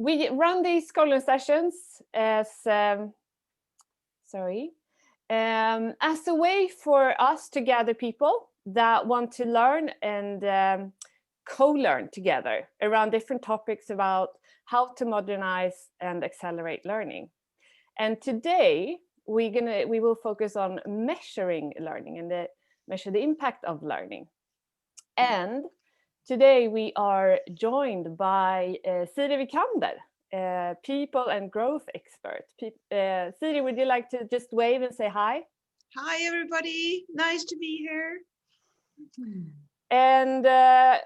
We run these Colearn sessions as as a way for us to gather people that want to learn and co-learn together around different topics about how to modernize and accelerate learning. And today we will focus on measuring learning and measure the impact of learning. And today we are joined by Siri Wikander, people and growth expert. Siri, would you like to just wave and say hi? Hi, everybody. Nice to be here. And I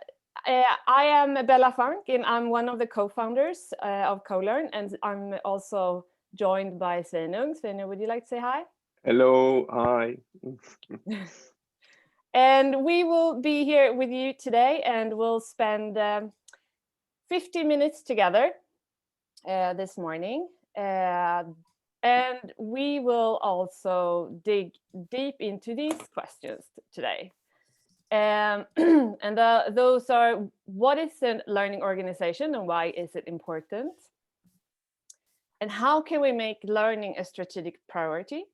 am Bella Funk, and I'm one of the co-founders of Colearn, and I'm also joined by Sveinung. Sveinung, would you like to say hi? Hello, hi. And we will be here with you today, and we'll spend 50 minutes together this morning. And we will also dig deep into these questions today. And those are, what is a learning organization and why is it important? And how can we make learning a strategic priority?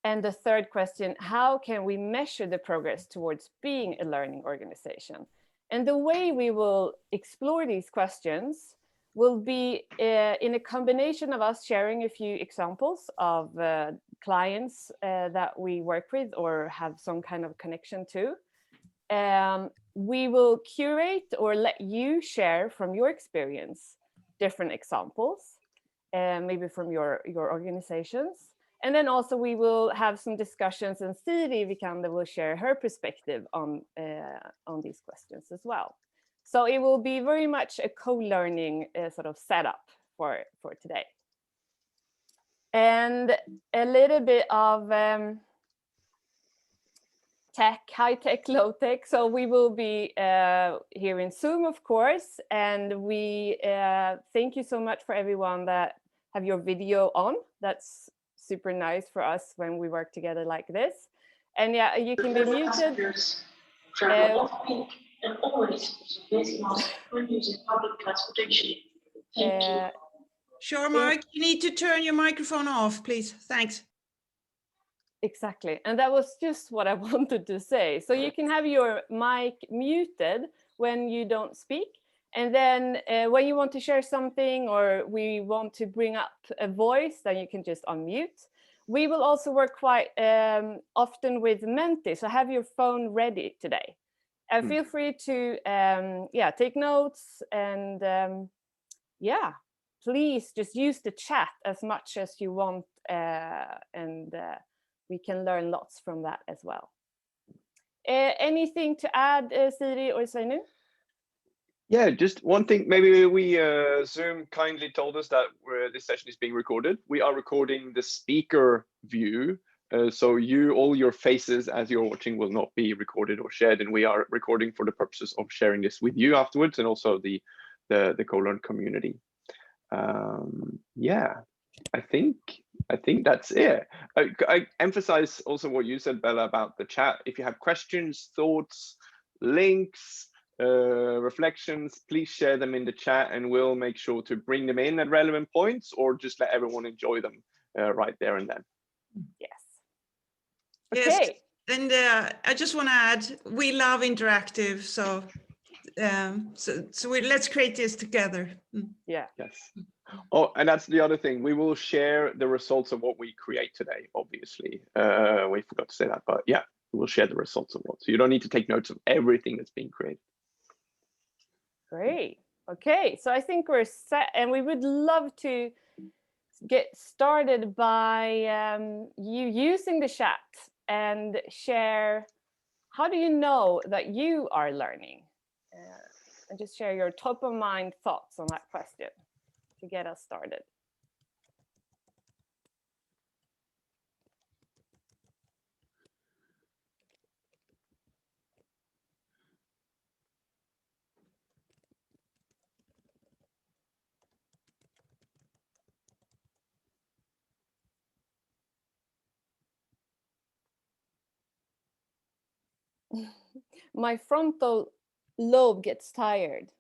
And the third question, how can we measure the progress towards being a learning organization? And the way we will explore these questions will be in a combination of us sharing a few examples of clients that we work with or have some kind of connection to. We will curate or let you share from your experience different examples, maybe from your organizations. And then also we will have some discussions, and Siri Wikander will share her perspective on these questions as well. So it will be very much a co-learning sort of setup for today. And a little bit of tech, high tech, low tech. So we will be here in Zoom, of course. And we thank you so much for everyone that have your video on. That's super nice for us when we work together like this. And yeah, you can be muted. Travel off-peak and always use a face mask when using public transportation. Thank you. Sure, Mark, you need to turn your microphone off, please. Thanks. Exactly. And that was just what I wanted to say. So you can have your mic muted when you don't speak. And then when you want to share something or we want to bring up a voice, then you can just unmute. We will also work quite often with Menti. So have your phone ready today. And feel free to take notes and please just use the chat as much as you want and we can learn lots from that as well. Anything to add, Siri or Sveinung? Yeah, just one thing. Maybe we Zoom kindly told us that this session is being recorded. We are recording the speaker view, so all your faces as you're watching will not be recorded or shared, and we are recording for the purposes of sharing this with you afterwards, and also the Colearn community. Yeah, I think that's it. I emphasize also what you said, Bella, about the chat. If you have questions, thoughts, links, reflections, please share them in the chat and we'll make sure to bring them in at relevant points or just let everyone enjoy them right there and then. Yes. Okay. Yes. And I just want to add, we love interactive, so let's create this together. Yeah. Yes. Oh, and that's the other thing. We will share the results of what we create today, obviously. We forgot to say that, but yeah, we will share the results of what. So you don't need to take notes of everything that's being created. Great. Okay, so I think we're set, and we would love to get started by you using the chat and share, how do you know that you are learning? And just share your top of mind thoughts on that question to get us started. My frontal lobe gets tired.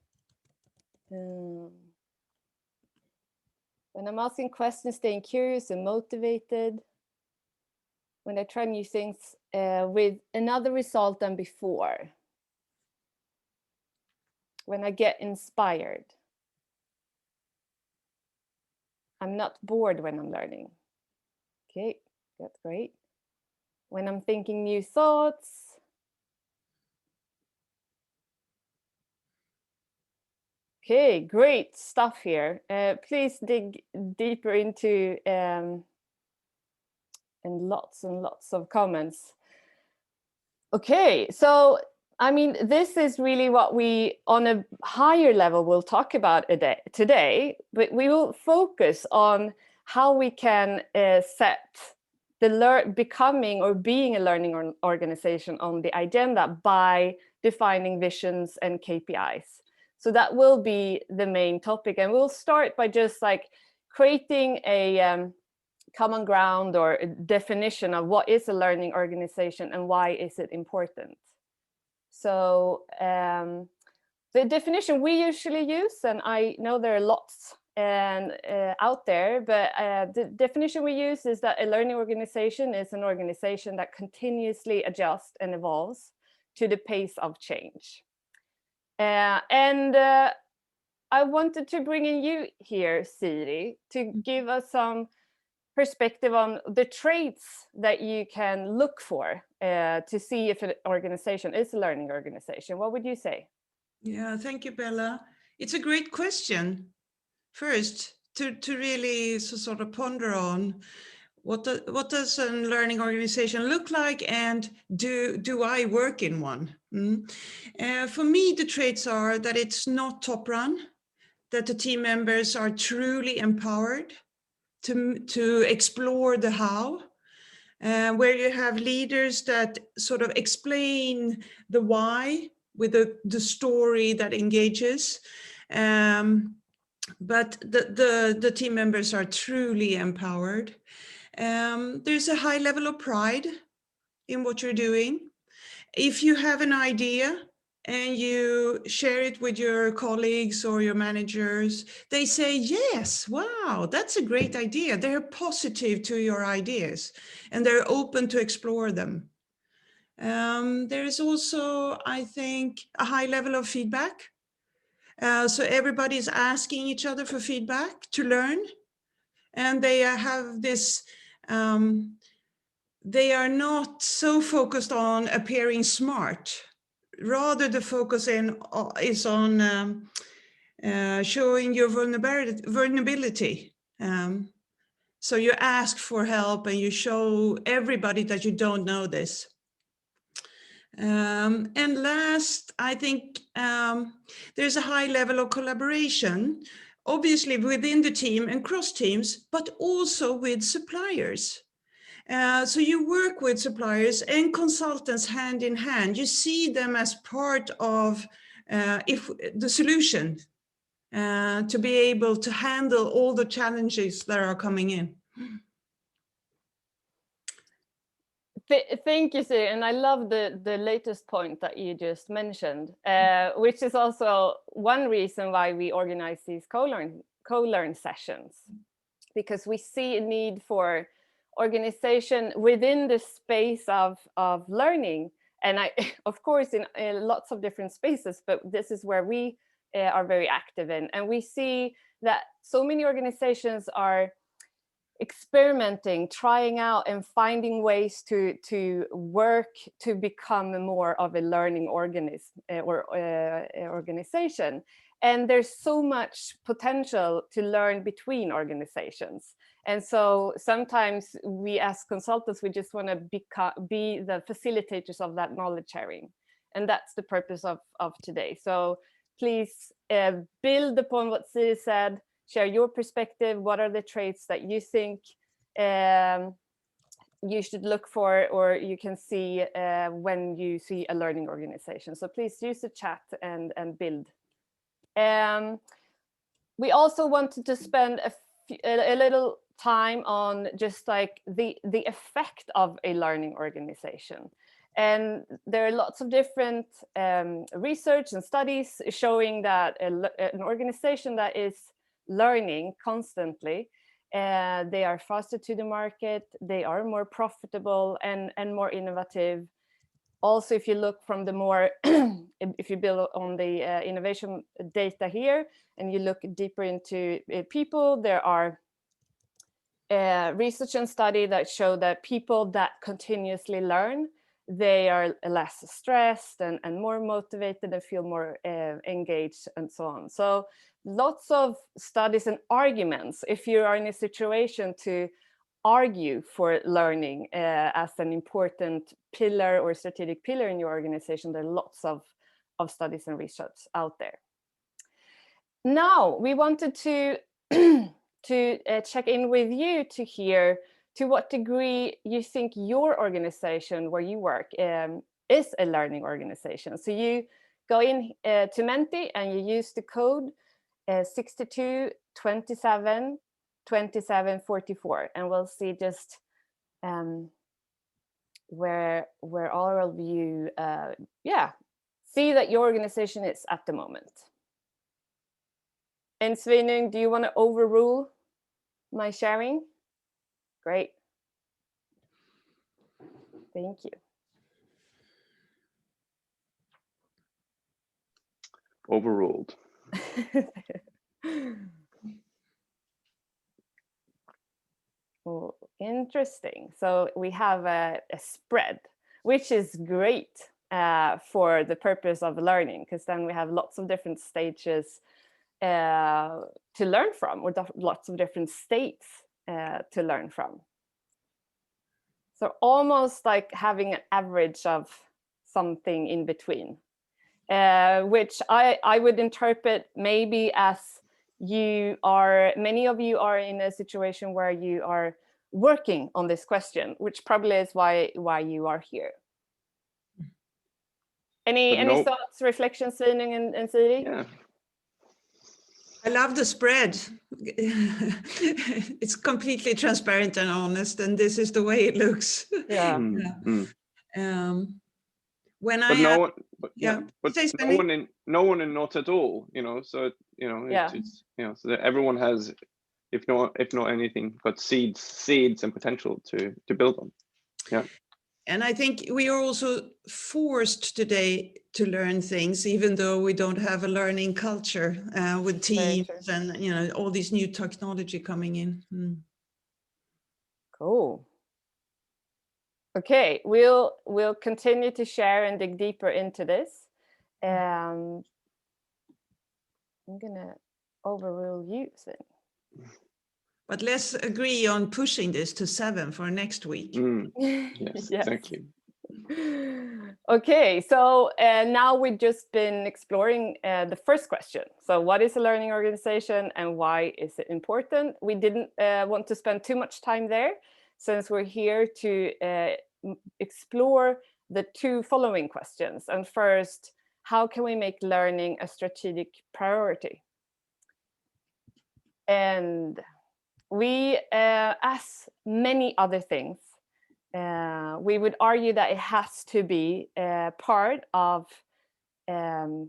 When I'm asking questions, staying curious and motivated. When I try new things with another result than before. When I get inspired. I'm not bored when I'm learning. Okay, that's great. When I'm thinking new thoughts. Okay, great stuff here. Please dig deeper into and lots of comments. Okay, so I mean, this is really what we on a higher level will talk about today, but we will focus on how we can set the becoming or being a learning organization on the agenda by defining visions and KPIs. So that will be the main topic, and we'll start by just like creating a common ground or a definition of what is a learning organization and why is it important. So the definition we usually use, and I know there are lots out there, but the definition we use is that a learning organization is an organization that continuously adjusts and evolves to the pace of change. I wanted to bring in you here, Siri, to give us some perspective on the traits that you can look for to see if an organization is a learning organization. What would you say? Yeah, thank you, Bella. It's a great question. First, to really sort of ponder on what does a learning organization look like, and do I work in one? For me, the traits are that it's not top-run, that the team members are truly empowered to explore the how, where you have leaders that sort of explain the why with the story that engages. But the team members are truly empowered. There's a high level of pride in what you're doing. If you have an idea and you share it with your colleagues or your managers, they say, yes, wow, that's a great idea. They're positive to your ideas and they're open to explore them. There is also, I think, a high level of feedback. So everybody's asking each other for feedback to learn. And they have this, they are not so focused on appearing smart. Rather, the focus is on showing your vulnerability. So you ask for help and you show everybody that you don't know this. And last, I think there's a high level of collaboration, obviously within the team and cross teams, but also with suppliers. So you work with suppliers and consultants hand in hand. You see them as part of the solution to be able to handle all the challenges that are coming in. Thank you, Siri, and I love the latest point that you just mentioned, which is also one reason why we organize these Colearn sessions, because we see a need for organization within the space of learning, and of course in lots of different spaces, but this is where we are very active in, and we see that so many organizations are experimenting, trying out and finding ways to work to become more of a learning organism or organization. And there's so much potential to learn between organizations. And so sometimes we as consultants, we just want to be the facilitators of that knowledge sharing. And that's the purpose of today. So please build upon what Siri said, share your perspective. What are the traits that you think you should look for, or you can see when you see a learning organization? So please use the chat and build. We also wanted to spend a little time on just like the effect of a learning organization. And there are lots of different research and studies showing that an organization that is learning constantly. They are faster to the market, they are more profitable and more innovative. Also, if you look from the more, if you build on the innovation data here, and you look deeper into people, there are research and study that show that people that continuously learn, they are less stressed and more motivated and feel more engaged and so on. So lots of studies and arguments, if you are in a situation to argue for learning as an important pillar or strategic pillar in your organization, there are lots of studies and research out there. Now, we wanted to check in with you to hear to what degree you think your organization where you work is a learning organization. So you go in to Menti and you use the code 62 27 27 44, and we'll see just where all of you see that your organization is at the moment. And Svinung, do you want to overrule my sharing? Great. Thank you. Overruled. Oh, interesting. So we have a spread, which is great for the purpose of learning, because then we have lots of different stages to learn from, or lots of different states to learn from. So almost like having an average of something in between, which I would interpret maybe as many of you are in a situation where you are working on this question, which probably is why you are here. Any thoughts, reflections, Svinung and Siri? Yeah. I love the spread. It's completely transparent and honest, and this is the way it looks. Yeah. When but I no have, one, but yeah, but say no one and not at all. So it's so that everyone has, if not anything, but seeds and potential to build on. Yeah. And I think we are also forced today to learn things, even though we don't have a learning culture with teams and all these new technology coming in. Cool. Okay, we'll continue to share and dig deeper into this. I'm gonna overrule you, Sven. But let's agree on pushing this to 7 for next week. Yes, exactly. Okay, so now we've just been exploring the first question. So what is a learning organization and why is it important? We didn't want to spend too much time there, since we're here to explore the two following questions. And first, how can we make learning a strategic priority? And we, as many other things, we would argue that it has to be part of the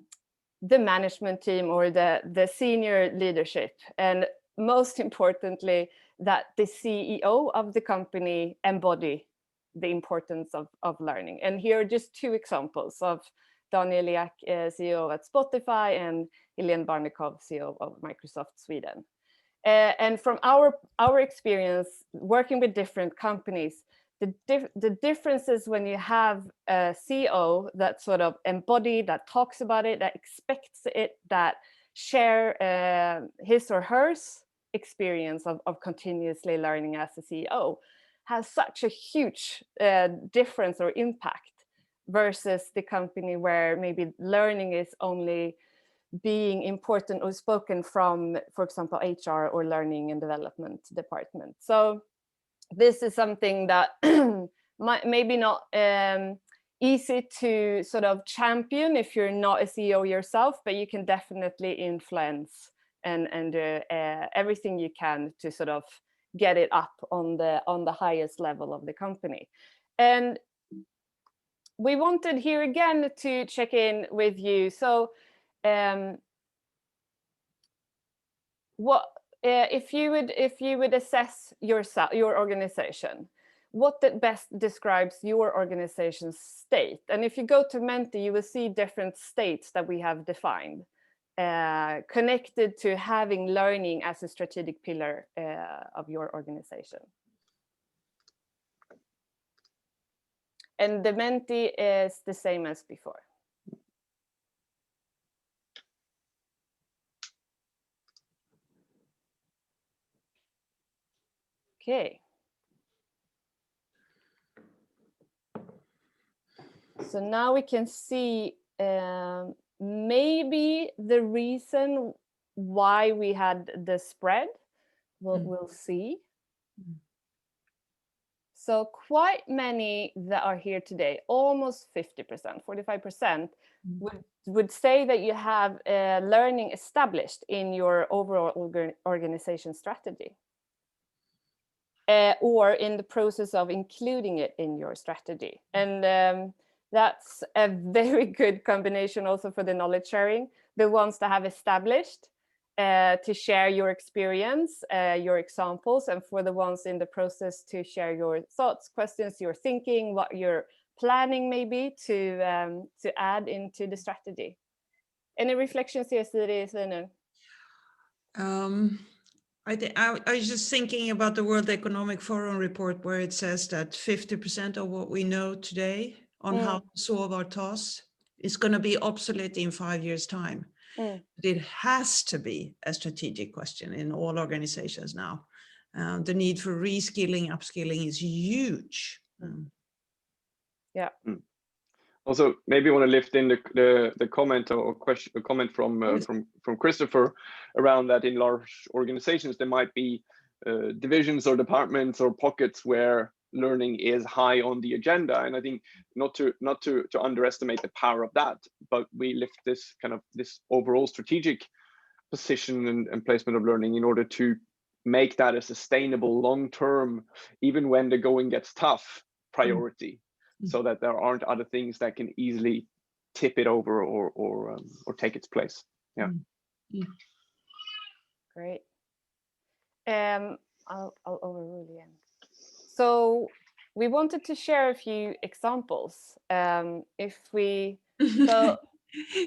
management team or the senior leadership. And most importantly, that the CEO of the company embody the importance of learning. And here are just two examples of Daniel Ek, CEO at Spotify, and Helene Barnekow, CEO of Microsoft Sweden. And from our experience working with different companies, the differences when you have a CEO that sort of embody, that talks about it, that expects it, that share his or hers experience of continuously learning as a CEO, has such a huge difference or impact versus the company where maybe learning is only being important or spoken from, for example, HR or learning and development department. So this is something that maybe not easy to sort of champion if you're not a CEO yourself, but you can definitely influence and everything you can to sort of get it up on the highest level of the company. And we wanted here again to check in with you. So what if you would assess yourself, your organization, what that best describes your organization's state? And if you go to Menti, you will see different states that we have defined, connected to having learning as a strategic pillar of your organization. And the Menti is the same as before. Okay. So now we can see maybe the reason why we had the spread. We'll see. So quite many that are here today, almost 50%, 45%, would say that you have learning established in your overall organization strategy. Or in the process of including it in your strategy. And that's a very good combination also for the knowledge sharing. The ones that have established to share your experience, your examples, and for the ones in the process to share your thoughts, questions, your thinking, what you're planning maybe to add into the strategy. Any reflections here, Siri? I was just thinking about the World Economic Forum report, where it says that 50% of what we know today on how to solve our tasks is going to be obsolete in 5 years' time. But it has to be a strategic question in all organizations now. The need for reskilling, upskilling is huge. Yeah. Also, maybe want to lift in the comment or question, a comment from Christopher around that. In large organizations, there might be divisions or departments or pockets where learning is high on the agenda, and I think not to underestimate the power of that, but we lift this overall strategic position and placement of learning in order to make that a sustainable, long-term, even when the going gets tough, priority. So that there aren't other things that can easily tip it over or take its place. Yeah. Great. I'll overrule the end. So we wanted to share a few examples. If we so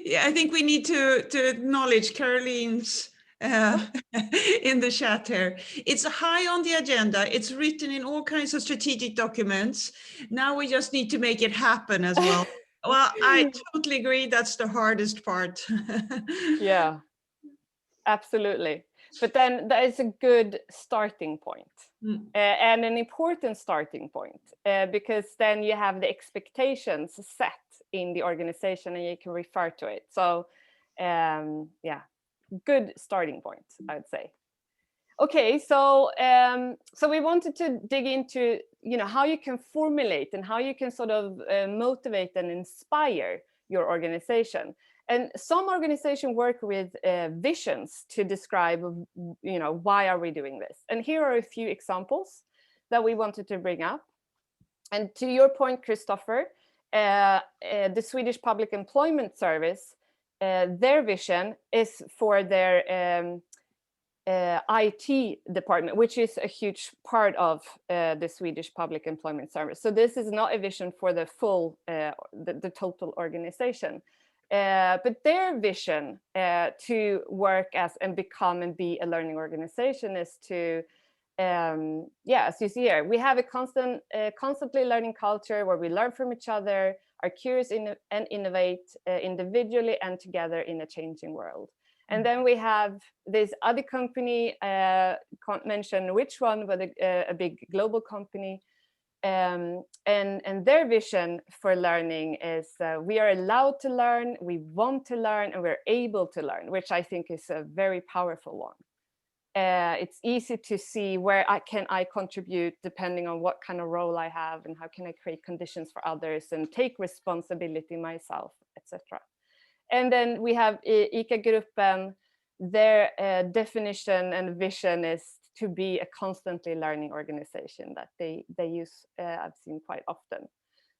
yeah, I think we need to acknowledge Caroline's in the chat here. It's high on the agenda. It's written in all kinds of strategic documents. Now we just need to make it happen as well. Well, I totally agree. That's the hardest part. Yeah, absolutely. But then that is a good starting point and an important starting point because then you have the expectations set in the organization and you can refer to it. So yeah, good starting point, I would say. Okay, so so we wanted to dig into how you can formulate and how you can sort of motivate and inspire your organization. And some organizations work with visions to describe, why are we doing this? And here are a few examples that we wanted to bring up. And to your point, Christopher, the Swedish Public Employment Service, their vision is for their IT department, which is a huge part of the Swedish Public Employment Service. So this is not a vision for the full, the total organization. But their vision to work as and become and be a learning organization is to, as you see here, we have a constantly learning culture where we learn from each other, are curious and innovate individually and together in a changing world. And then we have this other company, can't mention which one, but a big global company. And their vision for learning is we are allowed to learn, we want to learn, and we're able to learn, which I think is a very powerful one. It's easy to see where I contribute depending on what kind of role I have and how can I create conditions for others and take responsibility myself, etc. And then we have ICA-gruppen. Their definition and vision is to be a constantly learning organization that they use, I've seen quite often.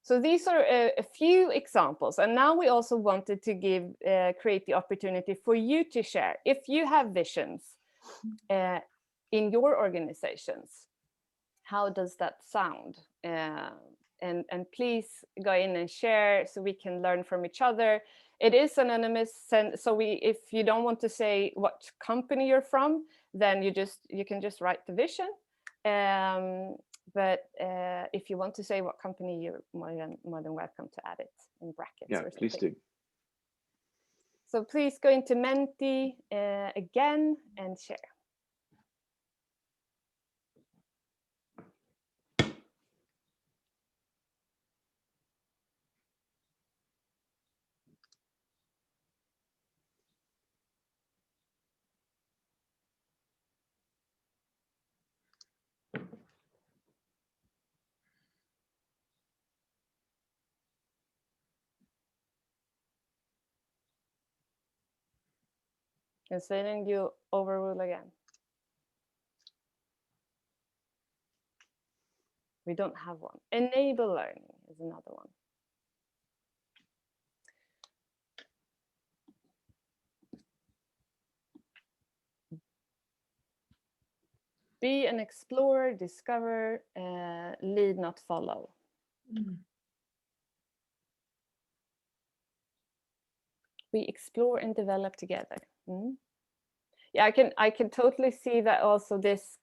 So these are a few examples. And now we also wanted to create the opportunity for you to share. If you have visions in your organizations. How does that sound? And please go in and share so we can learn from each other. It is anonymous, so if you don't want to say what company you're from, then you can just write the vision. But if you want to say what company, you're more than welcome to add it in brackets. Yeah, or something. please do. So please go into Menti again and share. And so then you overrule again. We don't have one. Enable learning is another one. Be an explorer, discover, lead, not follow. We explore and develop together. Yeah, I can totally see that also. This,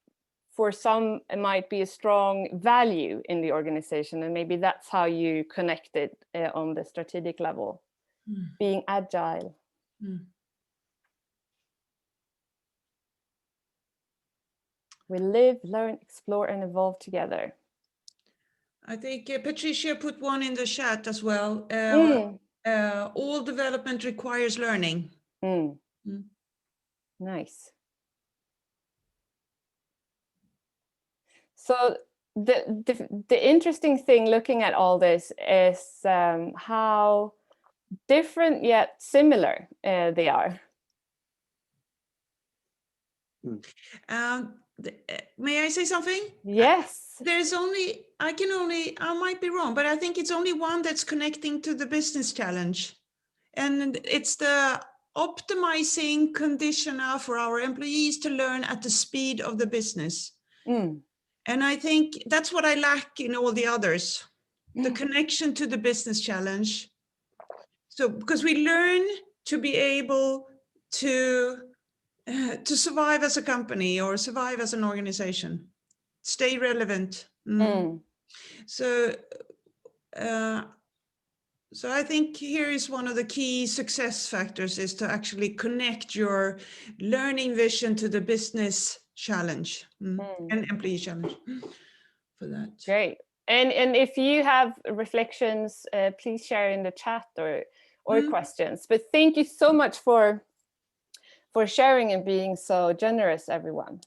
for some, it might be a strong value in the organization, and maybe that's how you connect it on the strategic level. Being agile. We live, learn, explore, and evolve together. I think Patricia put one in the chat as well. All development requires learning. Nice. So the interesting thing looking at all this is how different yet similar they are. May I say something? Yes. There's only, I might be wrong, but I think it's only one that's connecting to the business challenge. And it's the optimizing conditioner for our employees to learn at the speed of the business. And I think that's what I lack in all the others, the connection to the business challenge. So, because we learn to be able to survive as a company or survive as an organization, stay relevant. So I think here is one of the key success factors, is to actually connect your learning vision to the business challenge and employee challenge for that. Great. And if you have reflections, please share in the chat or questions. But thank you so much for sharing and being so generous, everyone.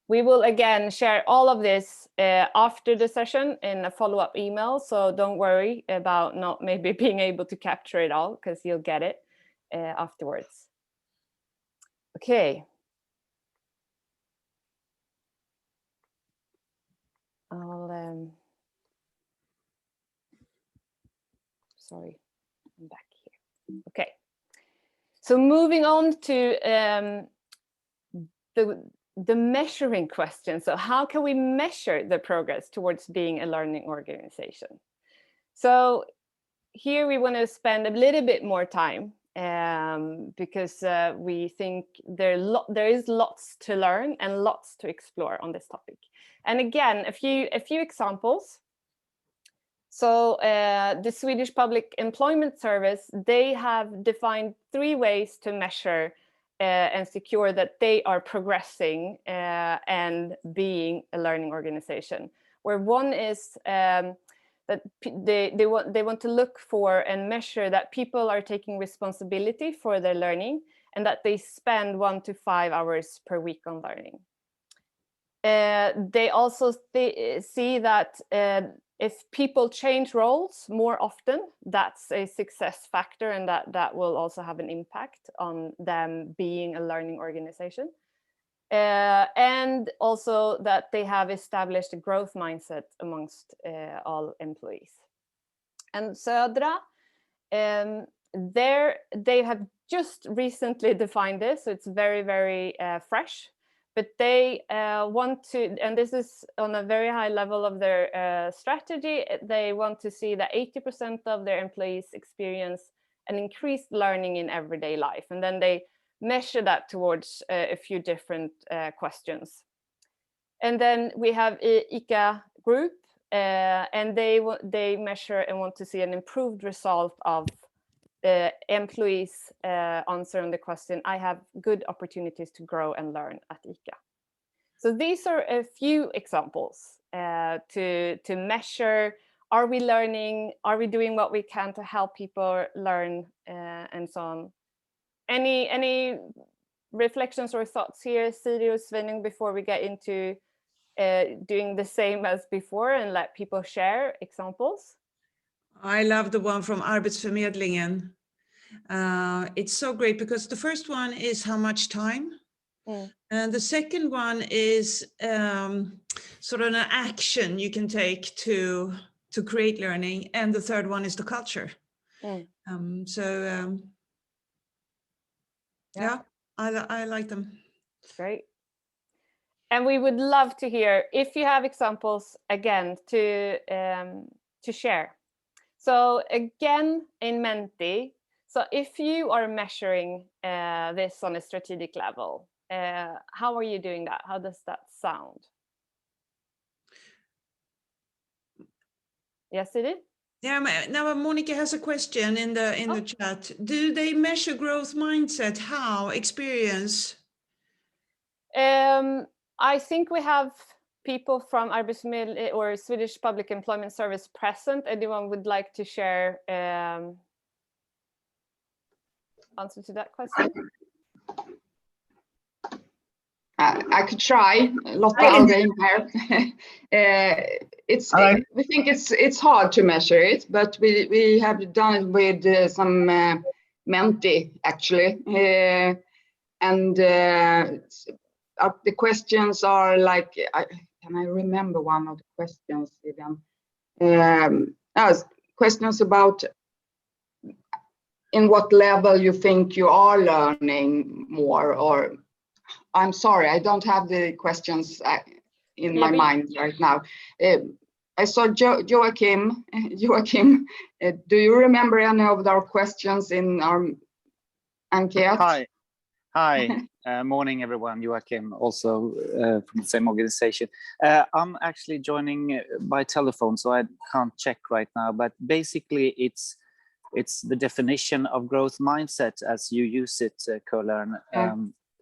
We will again share all of this after the session in a follow-up email. So don't worry about not maybe being able to capture it all, because you'll get it afterwards. Okay. Sorry, I'm back here. Okay. So moving on to the measuring question. So how can we measure the progress towards being a learning organization? So here we want to spend a little bit more time because we think there is lots to learn and lots to explore on this topic. And again, a few examples. So the Swedish Public Employment Service, they have defined 3 ways to measure and secure that they are progressing and being a learning organization. Where one is that they want to look for and measure that people are taking responsibility for their learning and that they spend 1 to 5 hours per week on learning. They also see that if people change roles more often, that's a success factor, and that will also have an impact on them being a learning organization. And also that they have established a growth mindset amongst all employees. And Södra, they have just recently defined this, so it's very, very fresh. But they want to, and this is on a very high level of their strategy, they want to see that 80% of their employees experience an increased learning in everyday life. And then they measure that towards a few different questions. And then we have ICA Group, and they measure and want to see an improved result of employees answering the question, I have good opportunities to grow and learn at ICA. So these are a few examples to measure, are we learning, are we doing what we can to help people learn, and so on. Any reflections or thoughts here, Siri or Svenning, before we get into doing the same as before and let people share examples? I love the one from Arbetsförmedlingen. It's so great because the first one is how much time. And the second one is sort of an action you can take to create learning. And the third one is the culture. Yeah, I like them. Great. And we would love to hear if you have examples again to share. So again, in Menti, so if you are measuring this on a strategic level, how are you doing that? How does that sound? Yes, it is. Yeah, now Monica has a question in the chat. Do they measure growth mindset? How? Experience? I think we have people from Arbetsförmedlingen or Swedish Public Employment Service present. Anyone would like to share answer to that question? I could try. Lotta Algren here. We think it's hard to measure it, but we have done it with some Menti actually, and the questions are like, can I remember one of the questions even? Questions about in what level you think you are learning more, or I'm sorry, I don't have the questions in my mind right now. I saw Joachim. Joachim, do you remember any of our questions in our enquete? Hi. Morning, everyone. Joachim, also from the same organization. I'm actually joining by telephone, so I can't check right now. But basically, it's the definition of growth mindset as you use it, Colearn.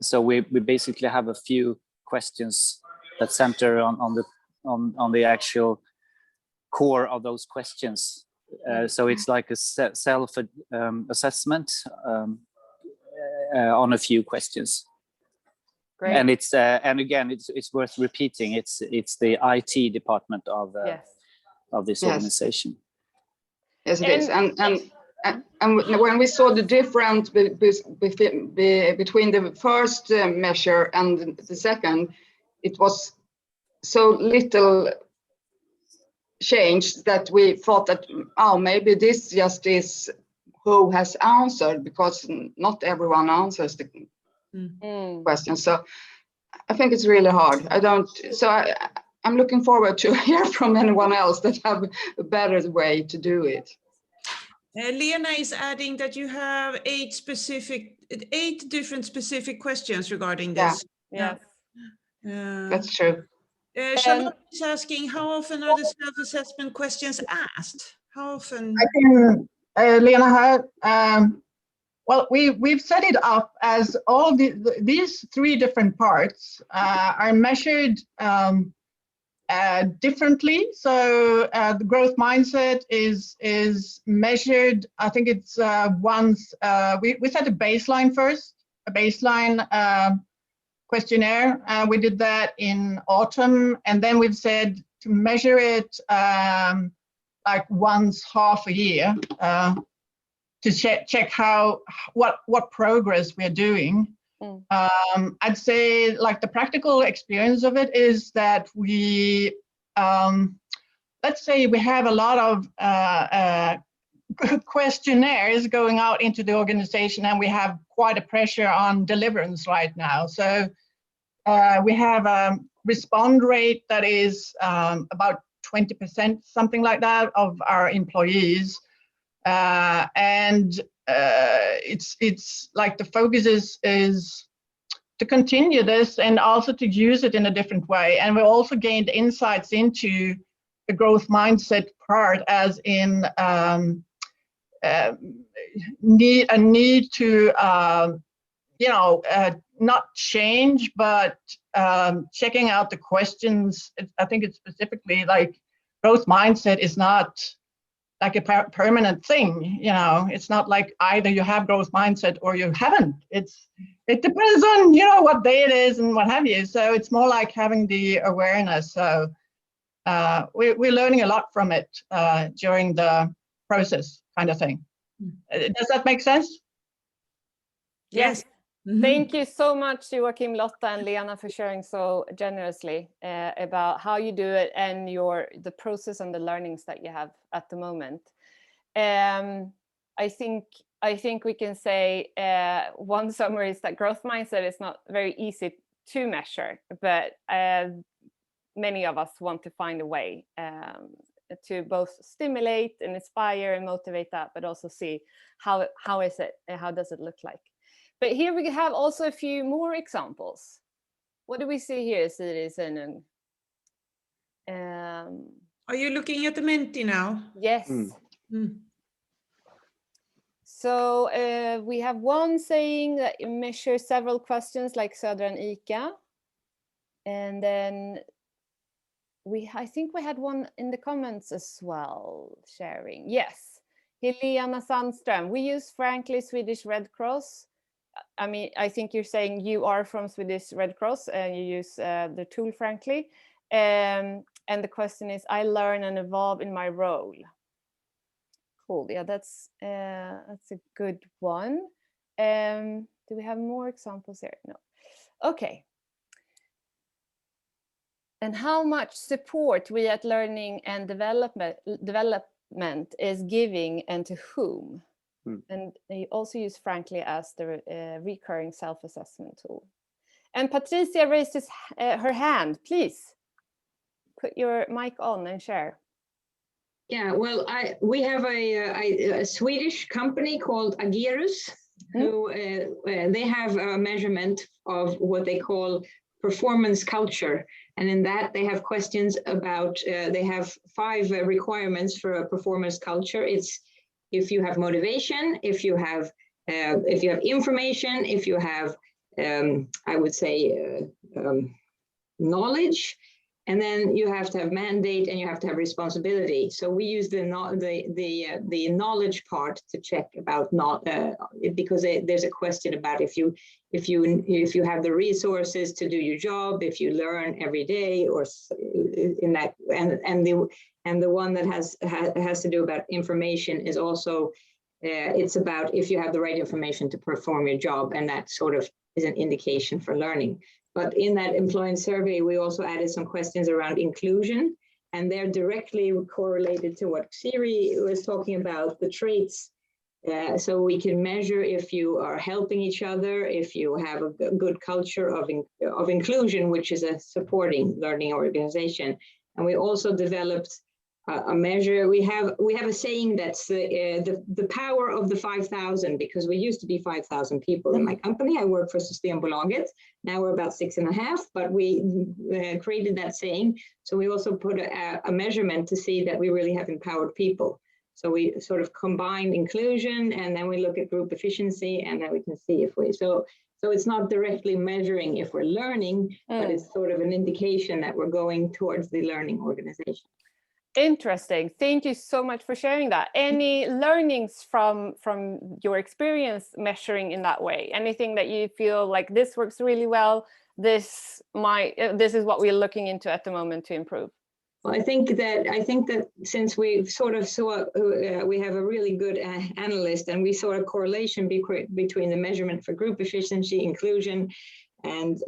So we basically have a few questions that center on the actual core of those questions. So it's like a self assessment on a few questions. Great. And it's and again, it's worth repeating. It's the IT department of this organization. Yes, it is. And when we saw the difference between the first measure and the second, it was so little change that we thought that, oh, maybe this just is who has answered, because not everyone answers the question. So I think it's really hard. I'm looking forward to hear from anyone else that have a better way to do it. Lena is adding that you have 8 different specific questions regarding this. Yeah. That's true. Charlotte is asking, how often are the self-assessment questions asked? How often? I can, Lena, well, we've set it up as all these 3 different parts are measured differently. So the growth mindset is measured, I think it's once, we set a baseline first, a baseline questionnaire. We did that in autumn, and then we've said to measure it like once half a year to check what progress we're doing. I'd say like the practical experience of it is that we, let's say we have a lot of questionnaires going out into the organization, and we have quite a pressure on deliverance right now. So we have a respond rate that is about 20%, something like that, of our employees. And it's like the focus is to continue this and also to use it in a different way. And we also gained insights into the growth mindset part, as in need to not change, but checking out the questions. I think it's specifically like growth mindset is not like a permanent thing. It's not like either you have growth mindset or you haven't. It depends on what day it is and what have you. So it's more like having the awareness. So we're learning a lot from it during the process, kind of thing. Does that make sense? Yes. Mm-hmm. Thank you so much, Joachim, Lotta, and Lena, for sharing so generously about how you do it and the process and the learnings that you have at the moment. I think we can say one summary is that growth mindset is not very easy to measure, but many of us want to find a way to both stimulate and inspire and motivate that, but also see how is it and how does it look like. But here we have also a few more examples. What do we see here, Siri? Are you looking at the Menti now? Yes. So we have one saying that you measure several questions like Södra and ICA. And then I think we had one in the comments as well, sharing. Yes, Helena Sandström. We use Frankly Swedish Red Cross. I mean, I think you're saying you are from Swedish Red Cross and you use the tool Frankly. And the question is, I learn and evolve in my role. Cool. Yeah, that's a good one. Do we have more examples here? No. Okay. And how much support we at Learning and Development is giving, and to whom? And they also use Frankly as the recurring self-assessment tool. And Patricia raised her hand. Please put your mic on and share. Yeah, well, we have a Swedish company called Agerus, who they have a measurement of what they call performance culture. And in that they have questions about, they have 5 requirements for a performance culture. It's if you have motivation, if you have information, if you have, I would say, knowledge, and then you have to have mandate and you have to have responsibility. So we use the knowledge part to check about because there's a question about if you have the resources to do your job, if you learn every day, or in that, and the one that has to do about information is also it's about if you have the right information to perform your job, and that sort of is an indication for learning. But in that employee survey, we also added some questions around inclusion, and they're directly correlated to what Siri was talking about, the traits. So we can measure if you are helping each other, if you have a good culture of inclusion, which is a supporting learning organization. And we also developed a measure. We have a saying that's the power of the 5,000, because we used to be 5,000 people in my company. I work for Systembolaget. Now we're about 6.5, but we created that saying. So we also put a measurement to see that we really have empowered people. So we sort of combine inclusion, and then we look at group efficiency, and then we can see if we, so it's not directly measuring if we're learning, but it's sort of an indication that we're going towards the learning organization. Interesting. Thank you so much for sharing that. Any learnings from your experience measuring in that way? Anything that you feel like this works really well, this is what we're looking into at the moment to improve? Well, I think that since we sort of saw, we have a really good analyst, and we saw a correlation between the measurement for group efficiency, inclusion, and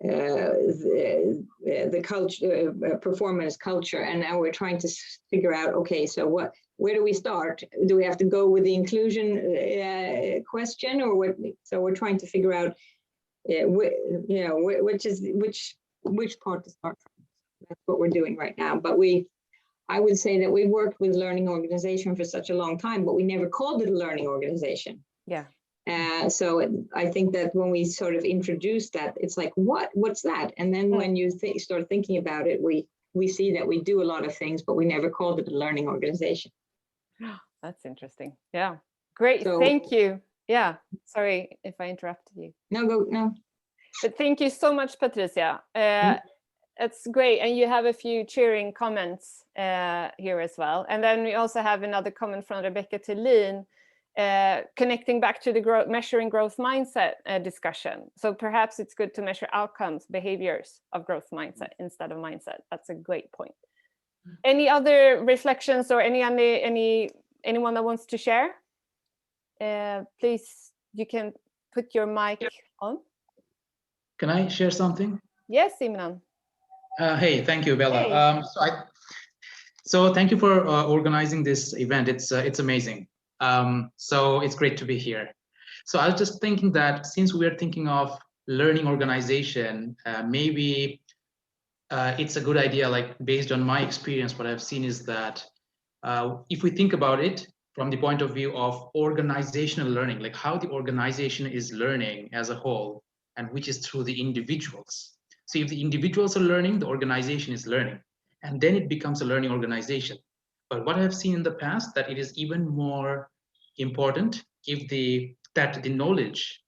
the culture, performance culture, and now we're trying to figure out, okay, so where do we start? Do we have to go with the inclusion question, or what? So we're trying to figure out, which part to start from. That's what we're doing right now. But I would say that we worked with learning organization for such a long time, but we never called it a learning organization. Yeah. So I think that when we sort of introduced that, it's like, what's that? And then when you start thinking about it, we see that we do a lot of things, but we never called it a learning organization. That's interesting. Yeah, great. So, thank you. Yeah, sorry if I interrupted you. No. But thank you so much, Patricia. It's great. And you have a few cheering comments here as well. And then we also have another comment from Rebecca Thelin, connecting back to the measuring growth mindset discussion. So perhaps it's good to measure outcomes, behaviors of growth mindset instead of mindset. That's a great point. Any other reflections or anyone that wants to share? Please, you can put your mic on. Can I share something? Yes, Imran. Hey, thank you, Bella. Hey. So thank you for organizing this event. It's amazing. So it's great to be here. So I was just thinking that since we are thinking of learning organization, maybe it's a good idea, like based on my experience, what I've seen is that if we think about it from the point of view of organizational learning, like how the organization is learning as a whole, and which is through the individuals. So if the individuals are learning, the organization is learning, and then it becomes a learning organization. But what I've seen in the past, that it is even more important if that the knowledge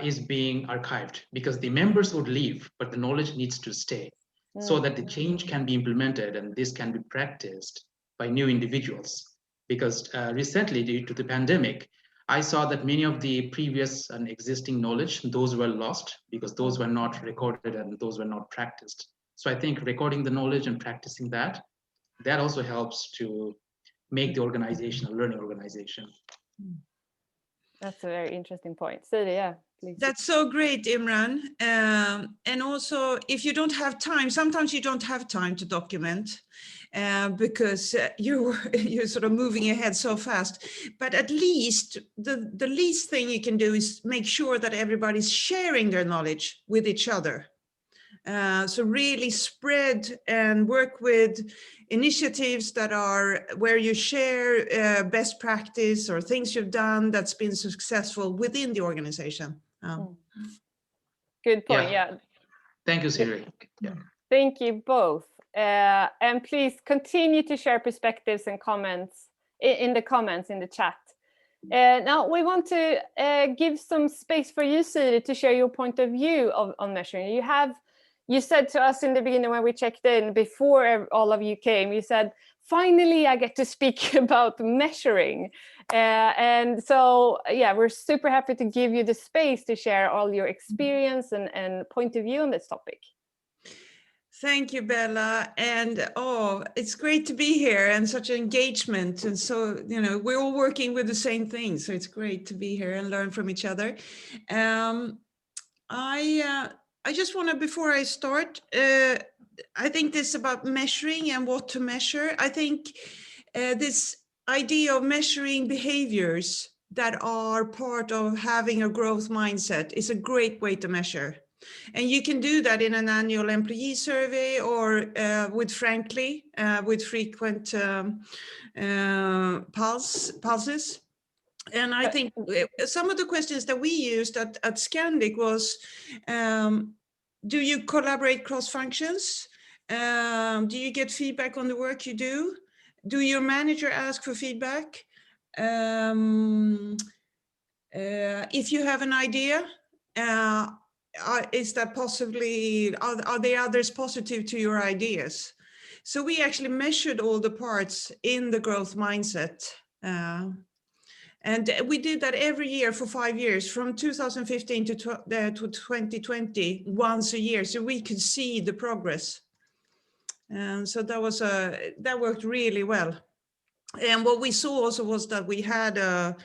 is being archived, because the members would leave, but the knowledge needs to stay, so that the change can be implemented and this can be practiced by new individuals. Because recently, due to the pandemic, I saw that many of the previous and existing knowledge, those were lost because those were not recorded and those were not practiced. So I think recording the knowledge and practicing that also helps to make the organization a learning organization. That's a very interesting point. Siri, yeah, please. That's so great, Imran. And also, if you don't have time, sometimes you don't have time to document because you're sort of moving ahead so fast. But at least the least thing you can do is make sure that everybody's sharing their knowledge with each other. So really spread and work with initiatives that are where you share best practice or things you've done that's been successful within the organization. Good point. Yeah. Thank you, Siri. Yeah. Thank you both. And please continue to share perspectives and comments in the comments in the chat. Now we want to give some space for you, Siri, to share your point of view on measuring. You said to us in the beginning when we checked in, before all of you came, you said, finally I get to speak about measuring. And so, yeah, we're super happy to give you the space to share all your experience and point of view on this topic. Thank you, Bella. And it's great to be here and such an engagement. And so, we're all working with the same thing. So it's great to be here and learn from each other. I just want to, before I start, I think this about measuring and what to measure. I think this idea of measuring behaviors that are part of having a growth mindset is a great way to measure. And you can do that in an annual employee survey or with Frankly, with frequent pulses. And I think some of the questions that we used at Scandic was, do you collaborate cross functions? Do you get feedback on the work you do? Do your manager ask for feedback? If you have an idea, is that possibly, are there others positive to your ideas? So we actually measured all the parts in the growth mindset. And we did that every year for 5 years, from 2015 to 2020, once a year, so we could see the progress. And so that worked really well. And what we saw also was that we had the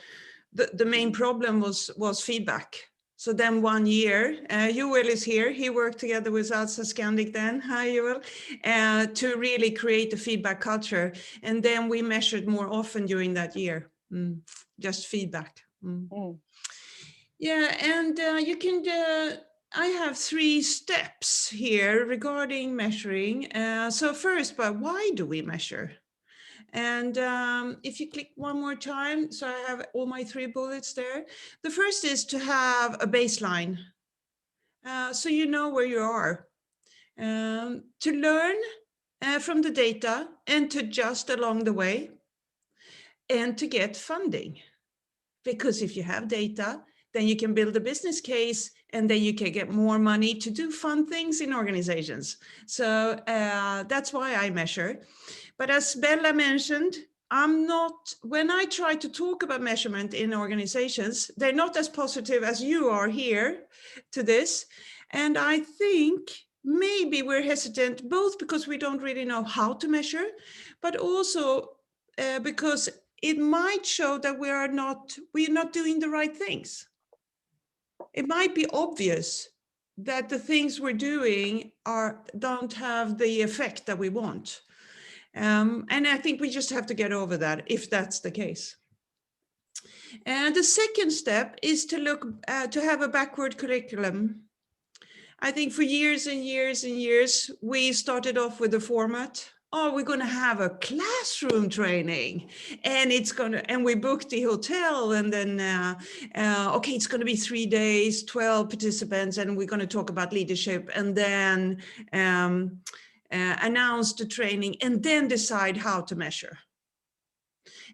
main problem was feedback. So then 1 year, Joel is here. He worked together with us at Scandic then. Hi, Joel. To really create a feedback culture. And then we measured more often during that year. Just feedback. Yeah, and you can, I have 3 steps here regarding measuring. So first, but why do we measure? And if you click one more time, so I have all my 3 bullets there. The first is to have a baseline. So you know where you are. To learn from the data and to adjust along the way. And to get funding. Because if you have data, then you can build a business case and then you can get more money to do fun things in organizations. So that's why I measure. But as Bella mentioned, when I try to talk about measurement in organizations, they're not as positive as you are here to this. And I think maybe we're hesitant, both because we don't really know how to measure, but also because it might show that we're not doing the right things. It might be obvious that the things we're doing don't have the effect that we want. And I think we just have to get over that if that's the case. And the second step is to have a backward curriculum. I think for years and years and years, we started off with the format. Oh, we're going to have a classroom training, and we booked the hotel, and then okay, it's going to be 3 days, 12 participants, and we're going to talk about leadership, and then announce the training, and then decide how to measure.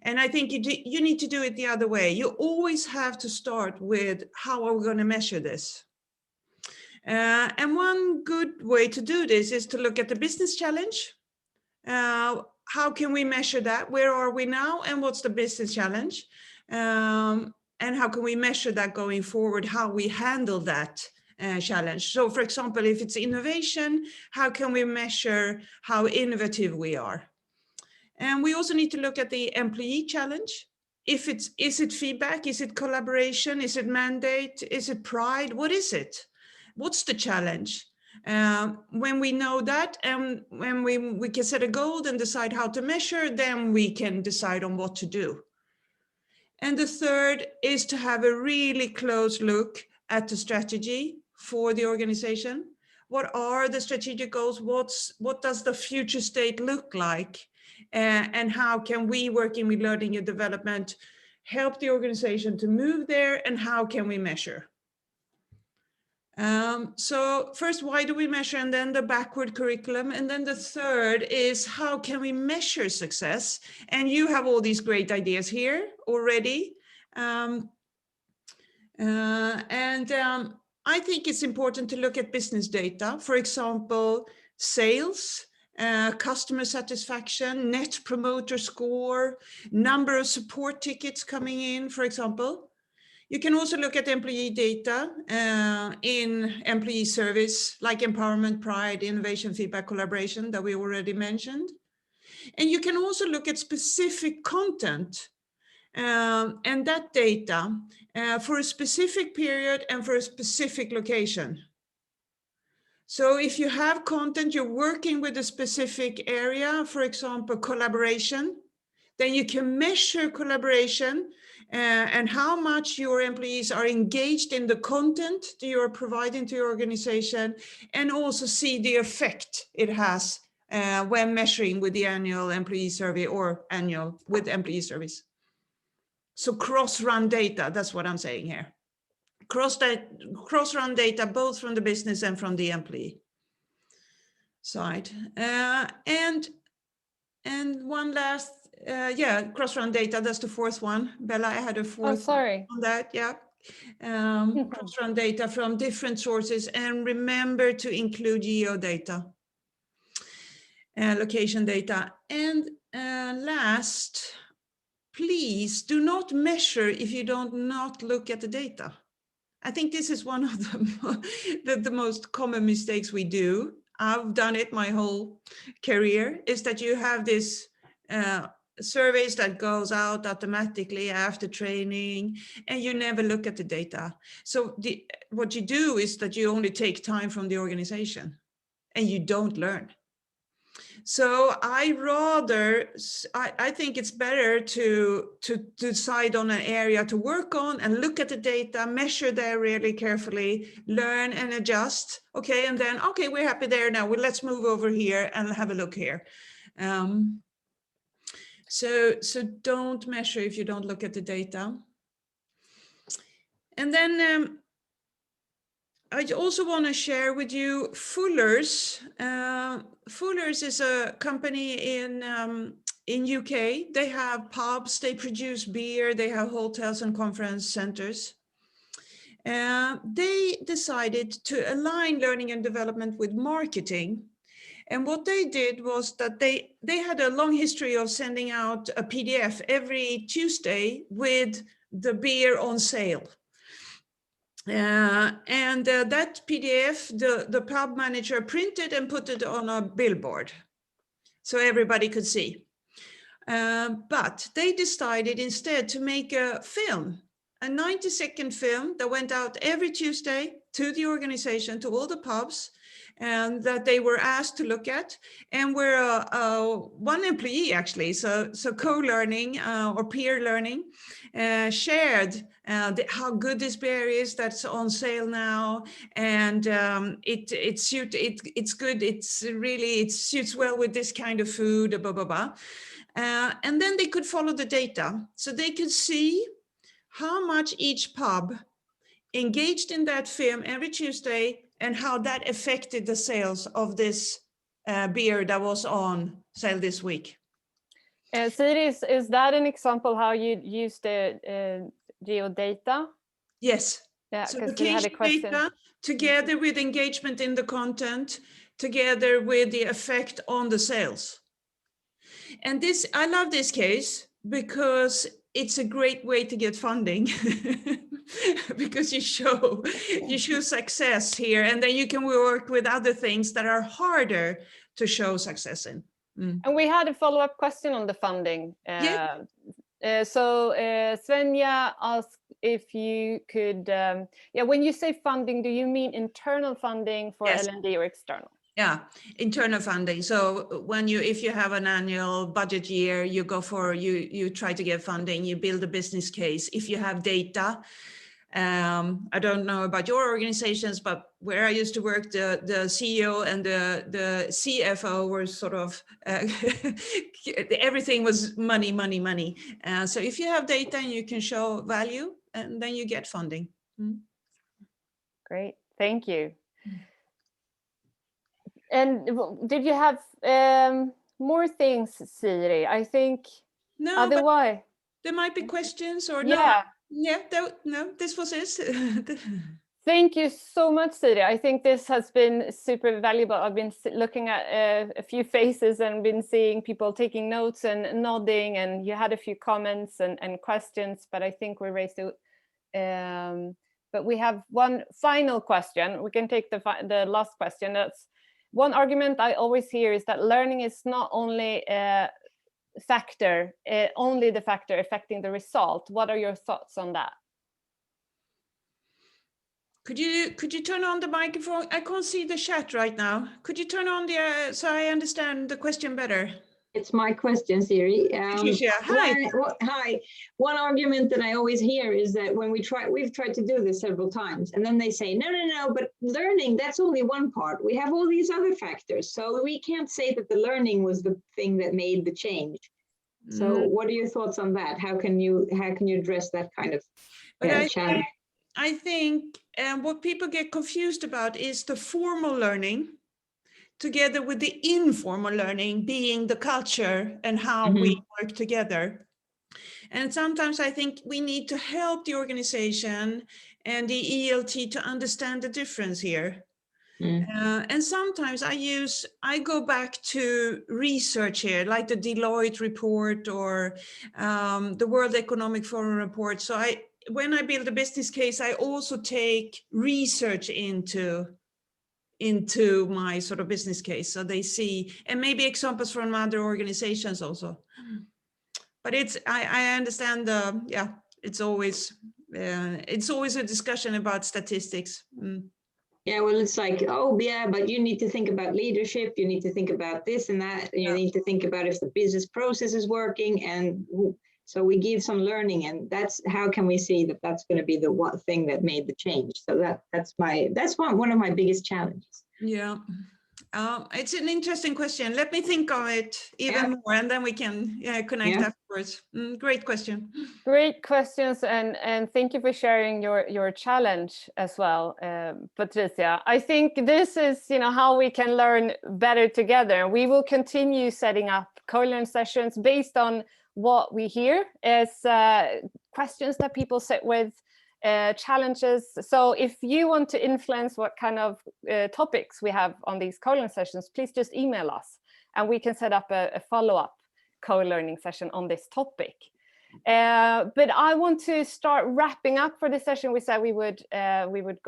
And I think you need to do it the other way. You always have to start with how are we going to measure this? And one good way to do this is to look at the business challenge. How can we measure that? Where are we now? And what's the business challenge? And how can we measure that going forward, how we handle that challenge? So for example, if it's innovation, how can we measure how innovative we are? And we also need to look at the employee challenge. Is it feedback? Is it collaboration? Is it mandate? Is it pride? What is it? What's the challenge? When we know that, and when we can set a goal and decide how to measure, then we can decide on what to do. And the third is to have a really close look at the strategy for the organization. What are the strategic goals? What does the future state look like? And how can we, working with learning and development, help the organization to move there, and how can we measure? So first, why do we measure, and then the backward curriculum, and then the third is how can we measure success? And you have all these great ideas here already. I think it's important to look at business data, for example, sales, customer satisfaction, net promoter score, number of support tickets coming in, for example. You can also look at employee data in employee service, like empowerment, pride, innovation, feedback, collaboration that we already mentioned. And you can also look at specific content and that data for a specific period and for a specific location. So if you have content, you're working with a specific area, for example, collaboration, then you can measure collaboration and how much your employees are engaged in the content that you're providing to your organization, and also see the effect it has when measuring with the annual employee survey or annual with employee surveys. So cross-run data, that's what I'm saying here. Cross-run data, both from the business and from the employee side. And one last, cross-run data, that's the fourth one. Bella, I had a fourth on that, yeah. Cross-run data from different sources, and remember to include geo data, location data. And last, please do not measure if you not look at the data. I think this is one of the most common mistakes we do. I've done it my whole career, is that you have this surveys that goes out automatically after training, and you never look at the data. So what you do is that you only take time from the organization and you don't learn. So I think it's better to decide on an area to work on and look at the data, measure there really carefully, learn and adjust. Okay, and then, okay, we're happy there now. Well, let's move over here and have a look here. So don't measure if you don't look at the data. And then I also want to share with you Fuller's. Fuller's is a company in UK. They have pubs, they produce beer, they have hotels and conference centers. They decided to align learning and development with marketing. And what they did was that they had a long history of sending out a PDF every Tuesday with the beer on sale. And that PDF, the pub manager printed and put it on a billboard so everybody could see. But they decided instead to make a film, a 90-second film that went out every Tuesday to the organization, to all the pubs, and that they were asked to look at, and we're one employee actually, so co-learning or peer learning shared how good this beer is that's on sale now, and it's good, it suits well with this kind of food, blah blah blah, and then they could follow the data, so they could see how much each pub engaged in that film every Tuesday, and how that affected the sales of this beer that was on sale this week. Siri, is that an example how you use the geodata? Yes. Yeah, so because we had a question. Data, together with engagement in the content, together with the effect on the sales. And this, I love this case because it's a great way to get funding. Because you show success here, and then you can work with other things that are harder to show success in. And we had a follow-up question on the funding. Yeah. So Svenja asked if you could, when you say funding, do you mean internal funding for Yes. L&D or external? Yeah, internal funding. So if you have an annual budget year, you go for, you try to get funding, you build a business case. If you have data, I don't know about your organizations, but where I used to work, the CEO and the CFO were sort of, everything was money. So if you have data and you can show value, and then you get funding. Great, thank you. And did you have more things, Siri? I think no. Otherwise, there might be questions or yeah. No, this was it. Thank you so much, Siri. I think this has been super valuable. I've been looking at a few faces and been seeing people taking notes and nodding, and you had a few comments and questions, but I think we raised it. But we have one final question. We can take the last question. That's one argument I always hear is that learning is not only only the factor affecting the result. What are your thoughts on that? Could you turn on the microphone? I can't see the chat right now. Could you turn on so I understand the question better? It's my question, Siri. Hi. Hi. One argument that I always hear is that when we've tried to do this several times, and then they say, no, but learning, that's only one part. We have all these other factors. So we can't say that the learning was the thing that made the change. So what are your thoughts on that? How can you address that kind of challenge? I think what people get confused about is the formal learning together with the informal learning being the culture and how we work together. And sometimes I think we need to help the organization and the ELT to understand the difference here. And sometimes I go back to research here, like the Deloitte report or the World Economic Forum report. So when I build a business case, I also take research into my sort of business case, so they see, and maybe examples from other organizations also. But I understand it's always a discussion about statistics. Yeah, well, it's like, oh yeah, but you need to think about leadership, you need to think about this and that, you need to think about if the business process is working, and so we give some learning, and that's how can we see that that's going to be the one thing that made the change. So that's one of my biggest challenges. Yeah. It's an interesting question. Let me think of it even more, and then we can connect afterwards. Great question. Great questions, and thank you for sharing your challenge as well, Patricia. I think this is how we can learn better together. We will continue setting up Colearn sessions based on what we hear as questions that people sit with, challenges. So if you want to influence what kind of topics we have on these Colearn sessions, please just email us and we can set up a follow-up co-learning session on this topic. But I want to start wrapping up for this session. We said we would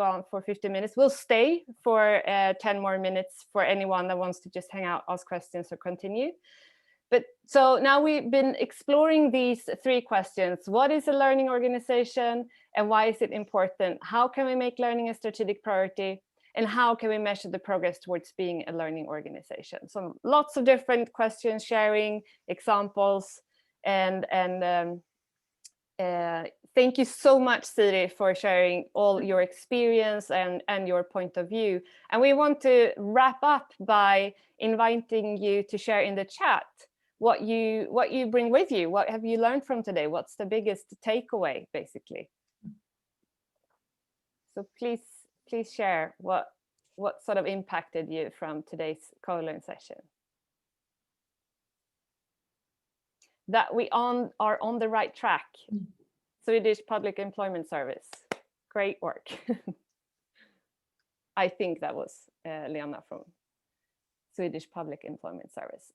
go on for 50 minutes. We'll stay for 10 more minutes for anyone that wants to just hang out, ask questions, or continue. But so now we've been exploring these 3 questions. What is a learning organization and why is it important? How can we make learning a strategic priority? And how can we measure the progress towards being a learning organization? So lots of different questions, sharing examples, and thank you so much, Siri, for sharing all your experience and your point of view. And we want to wrap up by inviting you to share in the chat what you bring with you. What have you learned from today? What's the biggest takeaway, basically? So please share what sort of impacted you from today's Colearn session. That we are on the right track. Swedish Public Employment Service. Great work. I think that was Lena from Swedish Public Employment Service.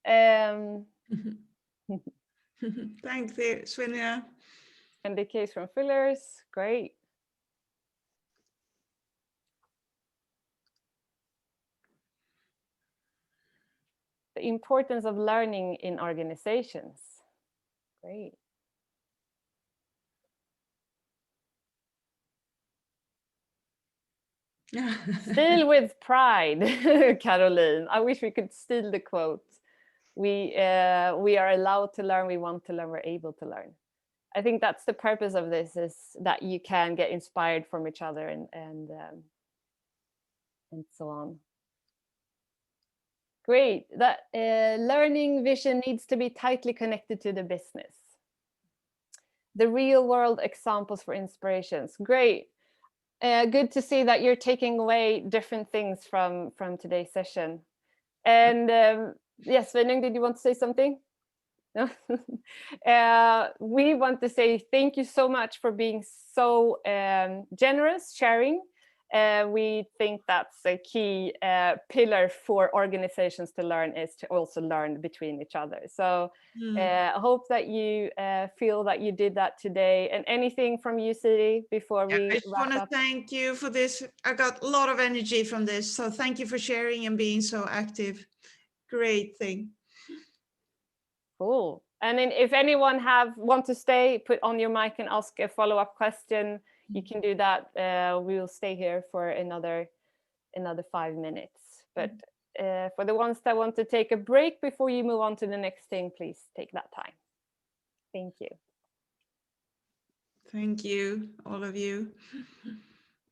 Thanks, Svenja. And the case from Fillers, great. The importance of learning in organizations, great. Steal with pride, Caroline. I wish we could steal the quote. We are allowed to learn, we want to learn, we're able to learn. I think that's the purpose of this, is that you can get inspired from each other and so on. Great. That learning vision needs to be tightly connected to the business. The real world examples for inspirations. Great. Good to see that you're taking away different things from today's session. And yes, Svenung, did you want to say something? No? We want to say thank you so much for being so generous, sharing. We think that's a key pillar for organizations to learn, is to also learn between each other. So I hope that you feel that you did that today. And anything from you, Siri, before we I just want to thank you for this. I got a lot of energy from this. So thank you for sharing and being so active. Great thing. Cool. And then if anyone want to stay, put on your mic and ask a follow-up question, you can do that. We will stay here for another 5 minutes. But for the ones that want to take a break before you move on to the next thing, please take that time. Thank you. Thank you, all of you.